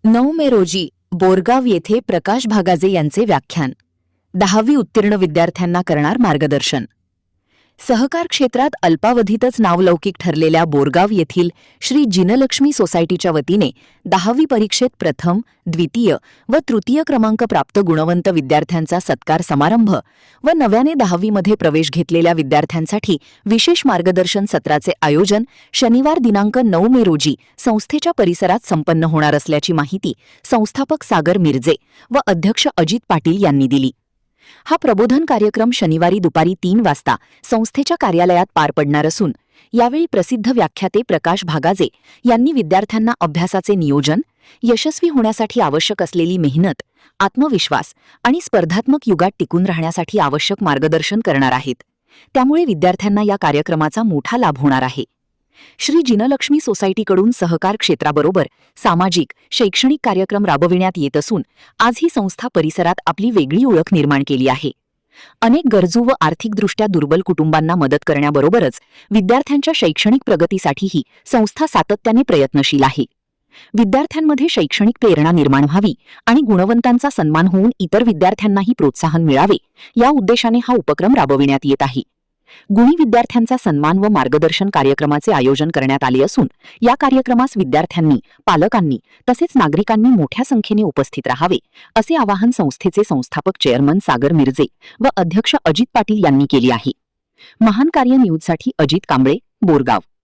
9 मे रोजी बोरगाव येथे प्रकाश भागाजे यांचे व्याख्यान. 10वी उत्तीर्ण विद्यार्थ्यांना करणार मार्गदर्शन. सहकार क्षेत्रात अल्पावधीतच नावलौकिक ठरलेल्या बोरगाव येथील श्री जिनलक्ष्मी सोसायटीच्या वतीने 10वी परीक्षेत प्रथम, द्वितीय व तृतीय क्रमांक प्राप्त गुणवंत विद्यार्थ्यांचा सत्कार समारंभ व नव्याने 10वी मध्ये प्रवेश घेतलेल्या विद्यार्थ्यांसाठी विशेष मार्गदर्शन सत्राचे आयोजन शनिवार दिनांक 9 मे रोजी संस्थेच्या परिसरात संपन्न होणार असल्याची माहिती संस्थापक सागर मिर्जे व अध्यक्ष अजित पाटील यांनी दिली. हा प्रबोधन कार्यक्रम शनिवारी दुपारी 3 वाजता संस्थेच्या कार्यालयात पार पडणार असून यावेळी प्रसिद्ध व्याख्याते प्रकाश भागाजे यांनी विद्यार्थ्यांना अभ्यासाचे नियोजन, यशस्वी होण्यासाठी आवश्यक असलेली मेहनत, आत्मविश्वास आणि स्पर्धात्मक युगात टिकून राहण्यासाठी आवश्यक मार्गदर्शन करणार आहेत. त्यामुळे विद्यार्थ्यांना या कार्यक्रमाचा मोठा लाभ होणार आहे. श्री जिनलक्ष्मी सोसायटीकडून सहकार क्षेत्राबरोबर सामाजिक, शैक्षणिक कार्यक्रम राबविण्यात येत असून आज ही संस्था परिसरात आपली वेगळी ओळख निर्माण केली आहे. अनेक गरजू व आर्थिकदृष्ट्या दुर्बल कुटुंबांना मदत करण्याबरोबरच विद्यार्थ्यांच्या शैक्षणिक प्रगतीसाठीही संस्था सातत्याने प्रयत्नशील आहे. विद्यार्थ्यांमध्ये शैक्षणिक प्रेरणा निर्माण व्हावी आणि गुणवंतांचा सन्मान होऊन इतर विद्यार्थ्यांनाही प्रोत्साहन मिळावे या उद्देशाने हा उपक्रम राबविण्यात येत आहे. गुणी विद्यार्थ्यांचा सन्मान व मार्गदर्शन कार्यक्रमाचे आयोजन करण्यात आले असून या कार्यक्रमास विद्यार्थ्यांनी, पालकांनी तसेच नागरिकांनी मोठ्या संख्येने उपस्थित राहावे असे आवाहन संस्थेचे संस्थापक चेअरमन सागर मिर्जे व अध्यक्ष अजित पाटील यांनी केले आहे. महान कार्य न्यूजसाठी अजित कांबळे, बोरगाव.